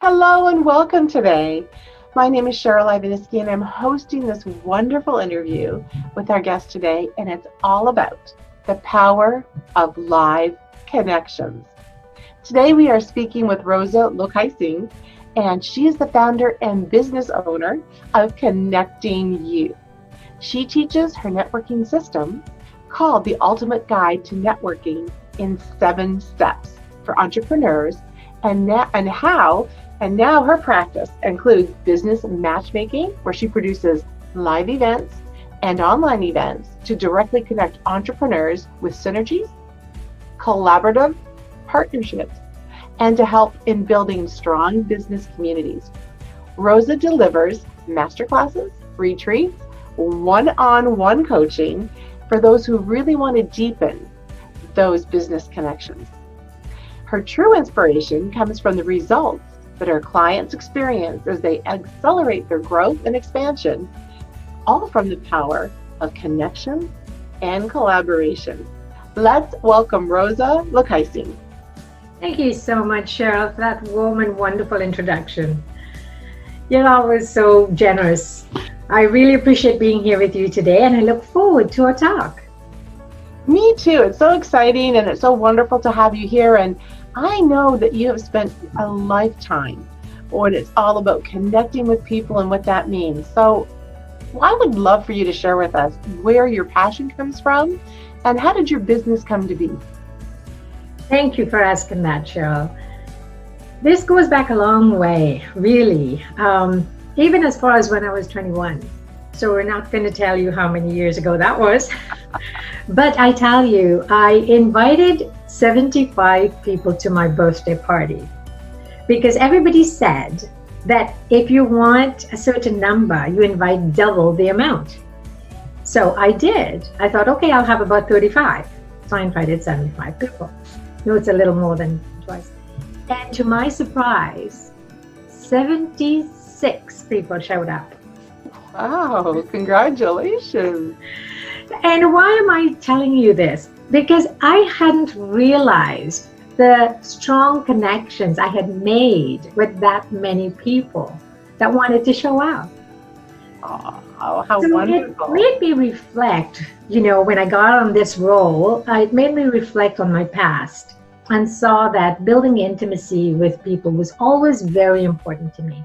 Hello and welcome today. My name is Cheryl Ivaniski and I'm hosting this wonderful interview with our guest today, and it's all about the power of live connections. Today we are speaking with Rosa Lokaising, and she is the founder and business owner of Connecting You. She teaches her networking system called The Ultimate Guide to Networking in 7 Steps for entrepreneurs, and now her practice includes business matchmaking, where she produces live events and online events to directly connect entrepreneurs with synergies, collaborative partnerships, and to help in building strong business communities. Rosa delivers masterclasses, retreats, one-on-one coaching for those who really want to deepen those business connections. Her true inspiration comes from the results that her clients experience as they accelerate their growth and expansion, all from the power of connection and collaboration. Let's welcome Rosa Lokaising. Thank you so much, Cheryl, for that warm and wonderful introduction. You're always so generous. I really appreciate being here with you today, and I look forward to our talk. Me too. It's so exciting and it's so wonderful to have you here. And I know that you have spent a lifetime when it's all about connecting with people and what that means. So I would love for you to share with us where your passion comes from and how did your business come to be? Thank you for asking that, Cheryl. This goes back a long way, really, even as far as when I was 21. So we're not going to tell you how many years ago that was. But I tell you, I invited 75 people to my birthday party because everybody said that if you want a certain number, you invite double the amount. So I did. I thought, okay, I'll have about 35. So I invited 75 people. No, it's a little more than twice. And to my surprise, 76 people showed up. Wow, congratulations. And why am I telling you this? Because I hadn't realized the strong connections I had made with that many people that wanted to show up. Oh, how So wonderful. it made me reflect, when I got on this role, it made me reflect on my past and saw that building intimacy with people was always very important to me.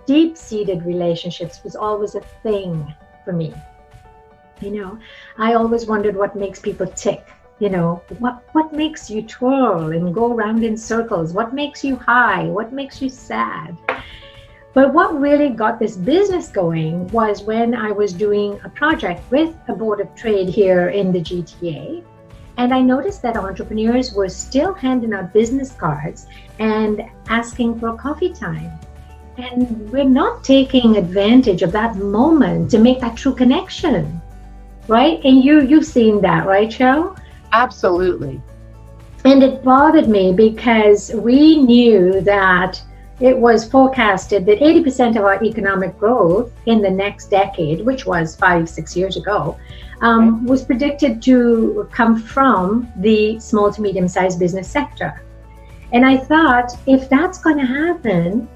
Deep-seated relationships was always a thing for me. I always wondered what makes people tick. What makes you twirl and go around in circles? What makes you high? What makes you sad? But what really got this business going was when I was doing a project with a board of trade here in the GTA. And I noticed that entrepreneurs were still handing out business cards and asking for a coffee time. And we're not taking advantage of that moment to make that true connection. Right? And you've seen that, right, Cheryl? Absolutely. And it bothered me because we knew that it was forecasted that 80% of our economic growth in the next decade, which was 5-6 years ago, was predicted to come from the small to medium-sized business sector. And I thought, if that's going to happen,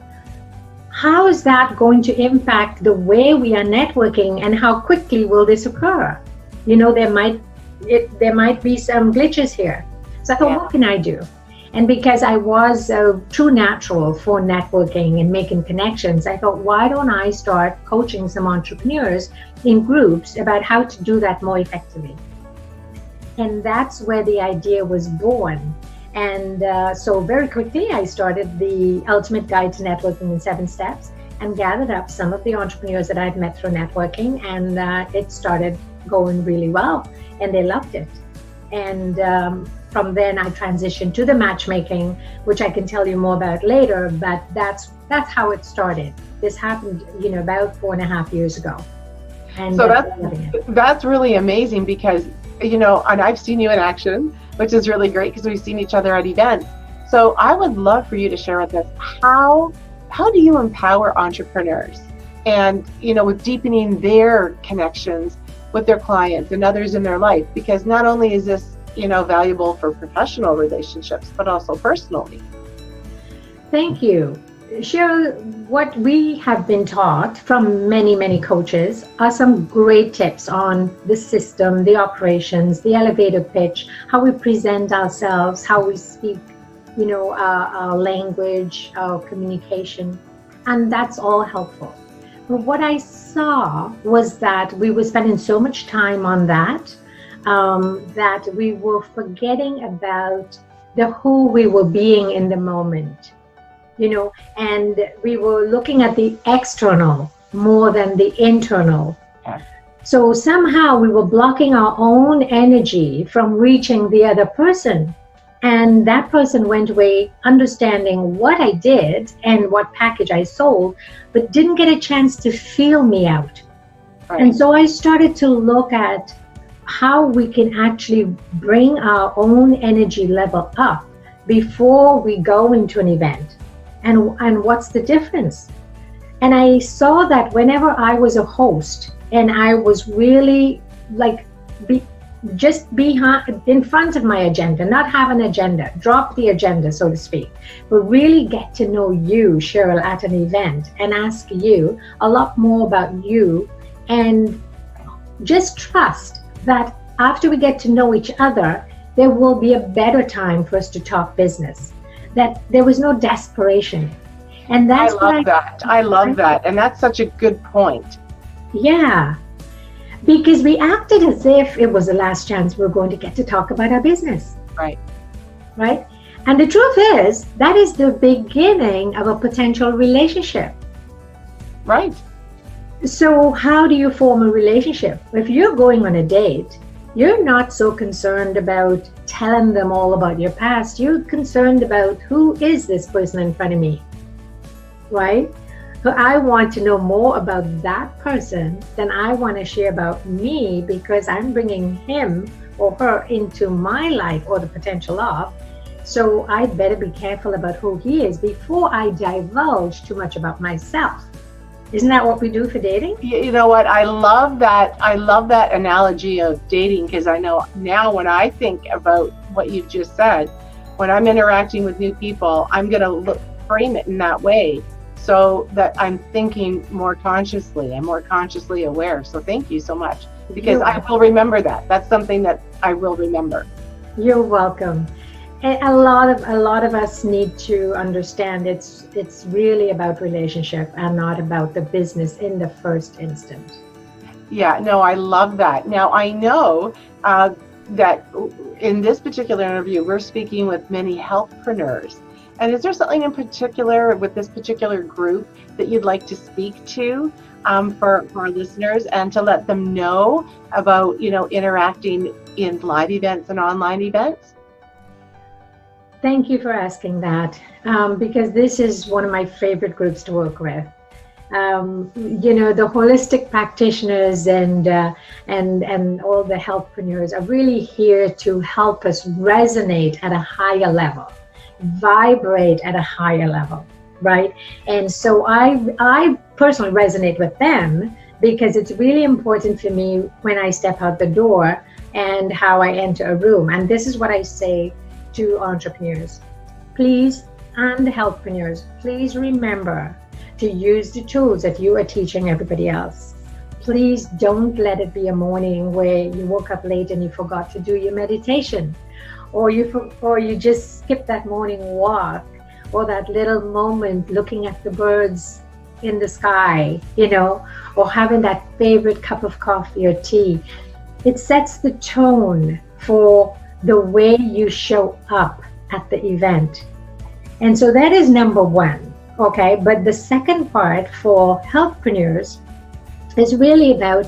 how is that going to impact the way we are networking, and how quickly will this occur? There might be some glitches here. So I thought, what can I do? And because I was a true natural for networking and making connections, I thought, why don't I start coaching some entrepreneurs in groups about how to do that more effectively? And that's where the idea was born. And so very quickly, I started the Ultimate Guide to Networking in 7 Steps and gathered up some of the entrepreneurs that I've met through networking. And it started going really well, and they loved it. And from then, I transitioned to the matchmaking, which I can tell you more about later. But that's how it started. This happened, about 4.5 years ago. And So that's really amazing because, and I've seen you in action, which is really great because we've seen each other at events. So I would love for you to share with us how do you empower entrepreneurs and, with deepening their connections with their clients and others in their life, because not only is this, valuable for professional relationships, but also personally. Thank you. Cheryl, what we have been taught from many, many coaches are some great tips on the system, the operations, the elevator pitch, how we present ourselves, how we speak, our language, our communication, and that's all helpful. But what I saw was that we were spending so much time on that, that we were forgetting about the who we were being in the moment, and we were looking at the external more than the internal. Yeah. So somehow we were blocking our own energy from reaching the other person. And that person went away understanding what I did and what package I sold, but didn't get a chance to feel me out. Right. And so I started to look at how we can actually bring our own energy level up before we go into an event. And what's the difference? And I saw that whenever I was a host and I was really just be in front of my agenda, not have an agenda, drop the agenda, so to speak, but really get to know you, Cheryl, at an event and ask you a lot more about you, and just trust that after we get to know each other, there will be a better time for us to talk business, that there was no desperation. And that's I love that. And that's such a good point. Yeah. Because we acted as if it was the last chance we were going to get to talk about our business. Right. Right? And the truth is, that is the beginning of a potential relationship. Right. So how do you form a relationship? If you're going on a date, you're not so concerned about telling them all about your past. You're concerned about who is this person in front of me, right? So I want to know more about that person than I want to share about me, because I'm bringing him or her into my life, or the potential of. So I'd better be careful about who he is before I divulge too much about myself. Isn't that what we do for dating? You know what? I love that. I love that analogy of dating, because I know now when I think about what you've just said, when I'm interacting with new people, I'm going to frame it in that way, so that I'm thinking more consciously. I'm more consciously aware. So thank you so much, because I will remember that. That's something that I will remember. You're welcome. And a lot of us need to understand it's really about relationship and not about the business in the first instance. Yeah, no, I love that. Now I know that in this particular interview, we're speaking with many healthpreneurs. And is there something in particular with this particular group that you'd like to speak to for our listeners, and to let them know about, interacting in live events and online events? Thank you for asking that, because this is one of my favorite groups to work with. The holistic practitioners and all the healthpreneurs are really here to help us resonate at a higher level, vibrate at a higher level, right? And so I personally resonate with them, because it's really important for me when I step out the door and how I enter a room. And this is what I say to entrepreneurs, please, and healthpreneurs, please remember to use the tools that you are teaching everybody else. Please don't let it be a morning where you woke up late and you forgot to do your meditation, or you just skipped that morning walk, or that little moment looking at the birds in the sky, or having that favorite cup of coffee or tea. It sets the tone for the way you show up at the event. And so that is number one, okay? But the second part for healthpreneurs is really about,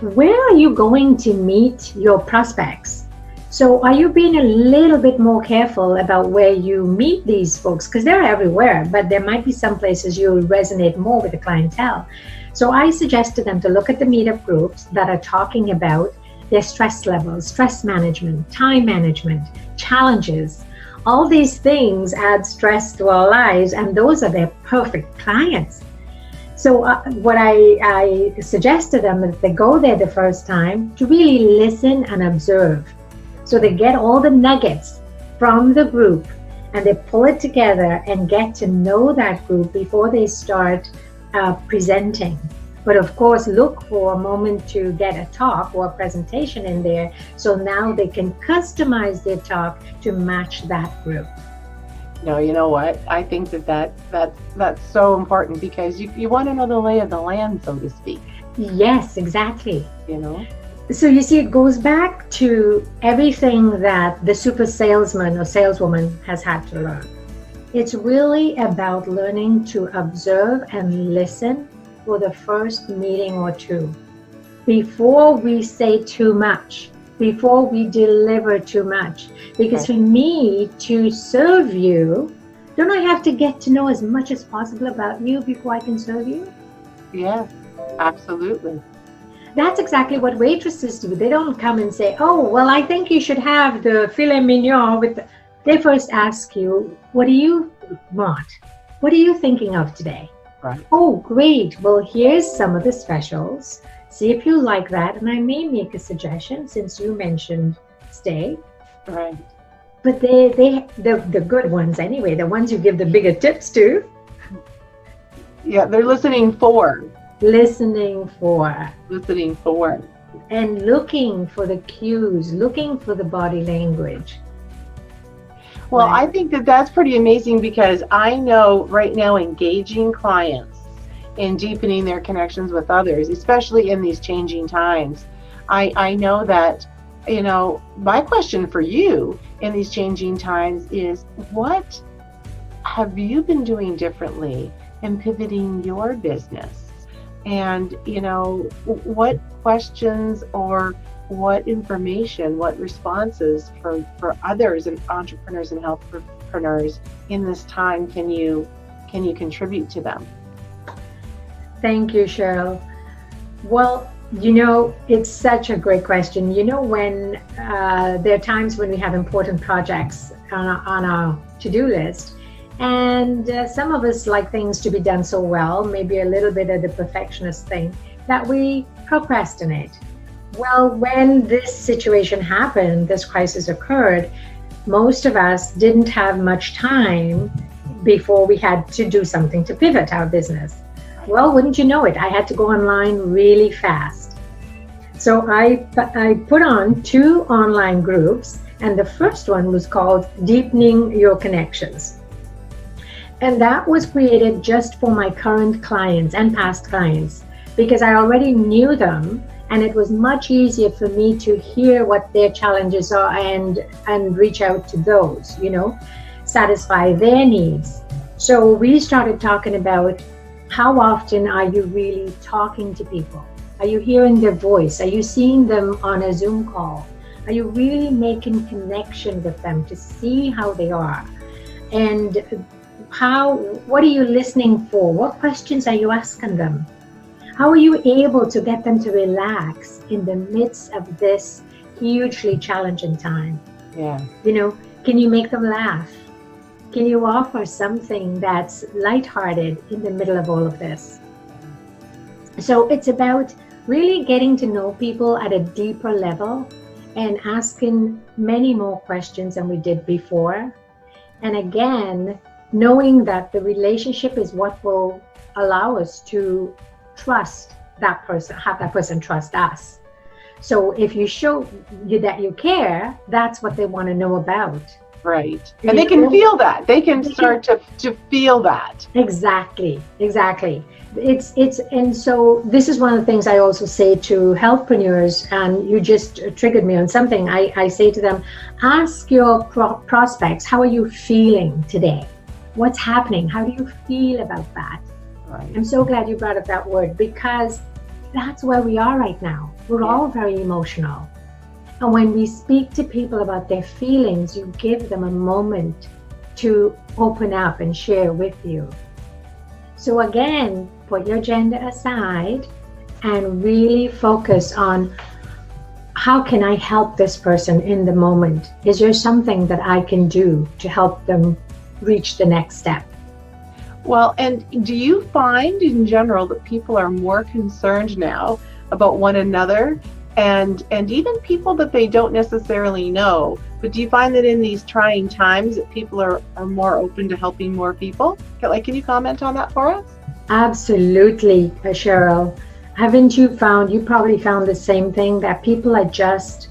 where are you going to meet your prospects? So are you being a little bit more careful about where you meet these folks? Because they're everywhere, but there might be some places you'll resonate more with the clientele. So I suggest to them to look at the meetup groups that are talking about their stress levels, stress management, time management, challenges. All these things add stress to our lives, and those are their perfect clients. So what I suggest to them, if they go there the first time, to really listen and observe. So they get all the nuggets from the group, and they pull it together and get to know that group before they start presenting. But of course, look for a moment to get a talk or a presentation in there, so now they can customize their talk to match that group. No, you know what? I think that's so important, because you want to know the lay of the land, so to speak. Yes, exactly. You know? So you see, it goes back to everything that the super salesman or saleswoman has had to learn. It's really about learning to observe and listen for the first meeting or two, before we say too much, before we deliver too much. Because for me to serve you, don't I have to get to know as much as possible about you before I can serve you? Yes, absolutely. That's exactly what waitresses do. They don't come and say, oh, well, I think you should have the filet mignon with the... They first ask you, what do you want? What are you thinking of today? Right. Oh, great. Well, here's some of the specials. See if you like that. And I may make a suggestion, since you mentioned steak. Right. But the good ones anyway, the ones you give the bigger tips to. Yeah, they're listening for. Listening for. And looking for the cues, looking for the body language. Well, I think that's pretty amazing, because I know right now engaging clients in deepening their connections with others, especially in these changing times, I know that, you know, my question for you in these changing times is, what have you been doing differently in pivoting your business? And, you know, what questions or what information, what responses for others and entrepreneurs and healthpreneurs in this time can you contribute to them? Thank you, Cheryl. Well, you know, it's such a great question. You know, when there are times when we have important projects on our to-do list, and some of us like things to be done so well, maybe a little bit of the perfectionist thing, that we procrastinate. Well, when this situation happened, this crisis occurred, most of us didn't have much time before we had to do something to pivot our business. Well, wouldn't you know it, I had to go online really fast. So I put on 2 online groups, and the first one was called Deepening Your Connections. And that was created just for my current clients and past clients, because I already knew them, and it was much easier for me to hear what their challenges are and reach out to those, you know, satisfy their needs. So we started talking about, how often are you really talking to people? Are you hearing their voice? Are you seeing them on a Zoom call? Are you really making connection with them to see how they are? And what are you listening for? What questions are you asking them? How are you able to get them to relax in the midst of this hugely challenging time? Yeah. You know, can you make them laugh? Can you offer something that's lighthearted in the middle of all of this? So it's about really getting to know people at a deeper level and asking many more questions than we did before. And again, knowing that the relationship is what will allow us to trust that person, have that person trust us. So if you show that you care, that's what they want to know about. Right. And they can feel that. They can start to feel that. Exactly. And so this is one of the things I also say to healthpreneurs, and you just triggered me on something. I say to them, ask your prospects, how are you feeling today? What's happening? How do you feel about that? Right. I'm so glad you brought up that word, because that's where we are right now. We're all very emotional. And when we speak to people about their feelings, you give them a moment to open up and share with you. So again, put your agenda aside and really focus on, how can I help this person in the moment? Is there something that I can do to help them reach the next step? Well, and do you find in general that people are more concerned now about one another and even people that they don't necessarily know. But do you find that in these trying times that people are more open to helping more people? Like, can you comment on that for us? Absolutely, Cheryl. Haven't you found, you probably found the same thing, that people are just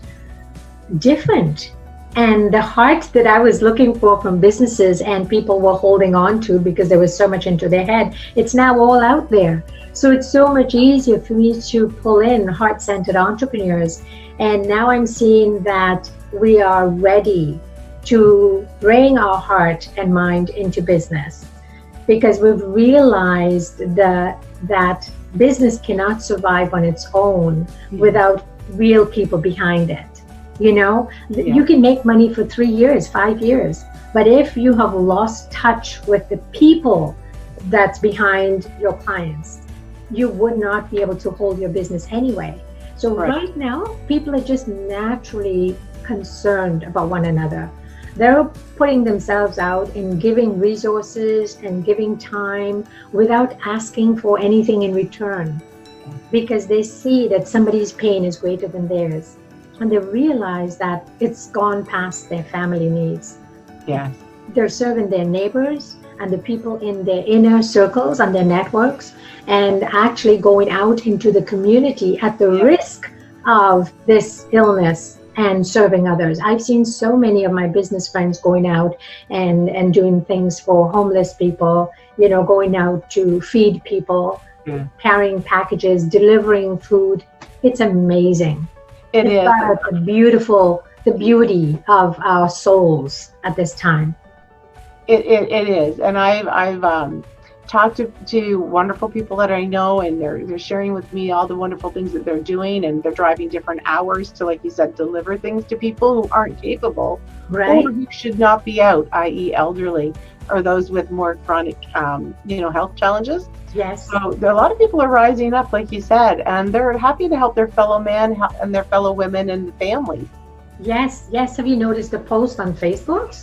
different? And the heart that I was looking for from businesses and people were holding on to because there was so much into their head, it's now all out there. So it's so much easier for me to pull in heart-centered entrepreneurs. And now I'm seeing that we are ready to bring our heart and mind into business, because we've realized that business cannot survive on its own without real people behind it. You know, you can make money for 3 years, 5 years, but if you have lost touch with the people that's behind your clients, you would not be able to hold your business anyway. So right now, people are just naturally concerned about one another. They're putting themselves out and giving resources and giving time without asking for anything in return, because they see that somebody's pain is greater than theirs. And they realize that it's gone past their family needs. Yes. They're serving their neighbors and the people in their inner circles and their networks, and actually going out into the community at the risk of this illness and serving others. I've seen so many of my business friends going out and doing things for homeless people, you know, going out to feed people, carrying packages, delivering food. It's amazing. It is. The beauty of our souls at this time. It is. And I've talked to wonderful people that I know, and they're sharing with me all the wonderful things that they're doing, and they're driving different hours to, like you said, deliver things to people who aren't capable, right, or who should not be out, i.e. elderly, or those with more chronic health challenges. Yes. So a lot of people are rising up, like you said, and they're happy to help their fellow men and their fellow women and families. Yes. Have you noticed the post on Facebook?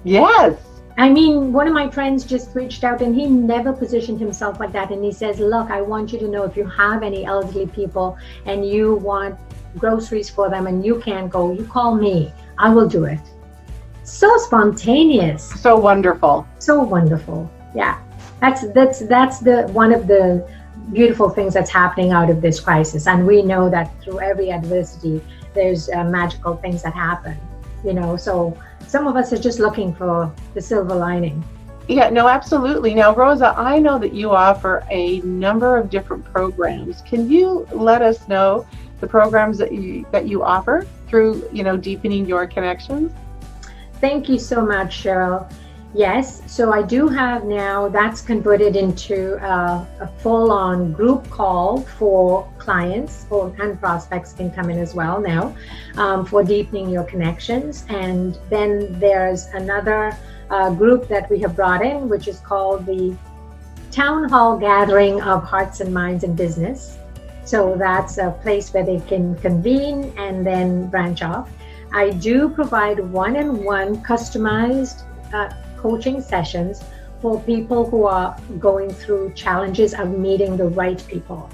Yes. I mean, one of my friends just reached out, and he never positioned himself like that. And he says, look, I want you to know, if you have any elderly people and you want groceries for them and you can't go, you call me. I will do it. So spontaneous. So wonderful. So wonderful. Yeah. That's the one of the beautiful things that's happening out of this crisis. And we know that through every adversity, there's magical things that happen, you know. So some of us are just looking for the silver lining. Yeah, no, absolutely. Now, Rosa, I know that you offer a number of different programs. Can you let us know the programs that you offer through, deepening your connections? Thank you so much, Cheryl. Yes, so I do have now, that's converted into a full-on group call for clients, and prospects can come in as well now, for deepening your connections. And then there's another group that we have brought in, which is called the Town Hall Gathering of Hearts and Minds in Business. So that's a place where they can convene and then branch off. I do provide one-on-one customized coaching sessions for people who are going through challenges of meeting the right people.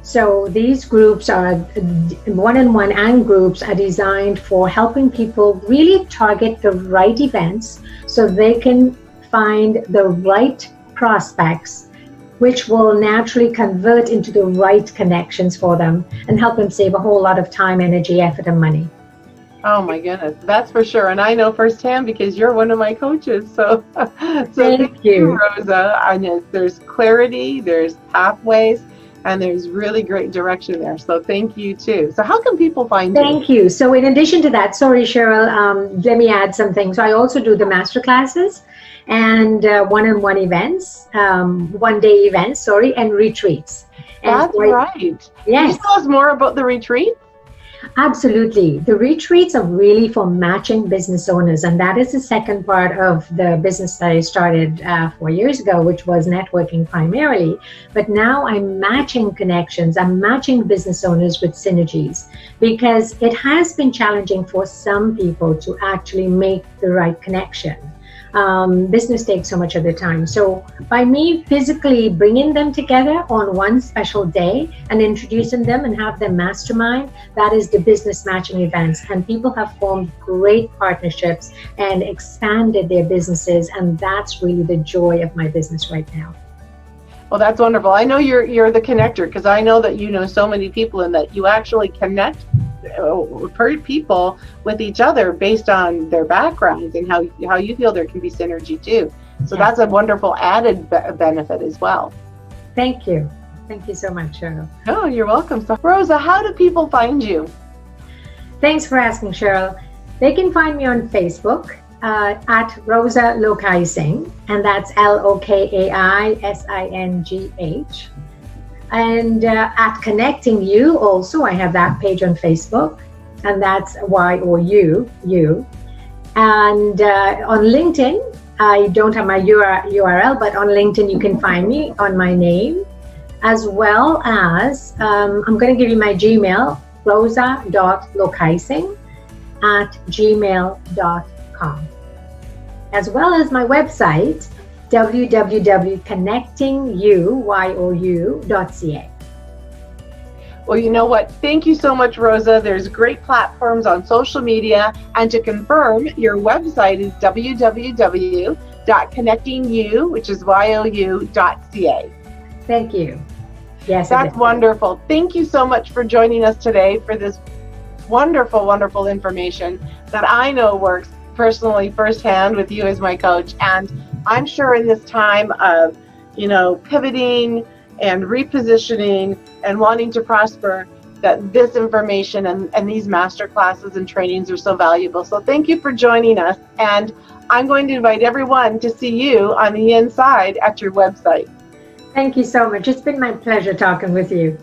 So these groups are one-on-one, and groups are designed for helping people really target the right events so they can find the right prospects, which will naturally convert into the right connections for them and help them save a whole lot of time, energy, effort, and money. Oh my goodness, that's for sure. And I know firsthand because you're one of my coaches. So thank you, Rosa. And there's clarity, there's pathways, and there's really great direction there. So thank you too. So how can people find you? Thank you. So in addition to that, sorry, Cheryl, let me add something. So I also do the master classes and one-on-one events, one-day events, and retreats. That's right. Yes. Can you tell us more about the retreat? Absolutely. The retreats are really for matching business owners. And that is the second part of the business that I started 4 years ago, which was networking primarily. But now I'm matching connections. I'm matching business owners with synergies, because it has been challenging for some people to actually make the right connection. Business takes so much of the time. So by me physically bringing them together on one special day and introducing them and have them mastermind, that is the business matching events. And people have formed great partnerships and expanded their businesses. And that's really the joy of my business right now. Well, that's wonderful. I know you're the connector, because I know that you know so many people, and that you actually connect people with each other based on their backgrounds and how you feel there can be synergy too. So that's a wonderful added benefit as well. Thank you. Thank you so much, Cheryl. Oh, you're welcome. So, Rosa, how do people find you? Thanks for asking, Cheryl. They can find me on Facebook at Rosa Lokaisingh, and that's LOKAISINGH. And at Connecting You also, I have that page on Facebook, and that's YOU. And on LinkedIn, I don't have my URL, but on LinkedIn you can find me on my name, as well as I'm going to give you my Gmail, rosa.lokaisingh@gmail.com, as well as my website, www.connectingyou.ca. Well, you know what? Thank you so much, Rosa. There's great platforms on social media. And to confirm, your website is www.connectingyou, which is YOU.ca. Thank you. Yes, that's wonderful. Thank you so much for joining us today for this wonderful, wonderful information that I know works personally firsthand with you as my coach. And I'm sure in this time of, pivoting and repositioning and wanting to prosper, that this information and these master classes and trainings are so valuable. So thank you for joining us. And I'm going to invite everyone to see you on the inside at your website. Thank you so much. It's been my pleasure talking with you.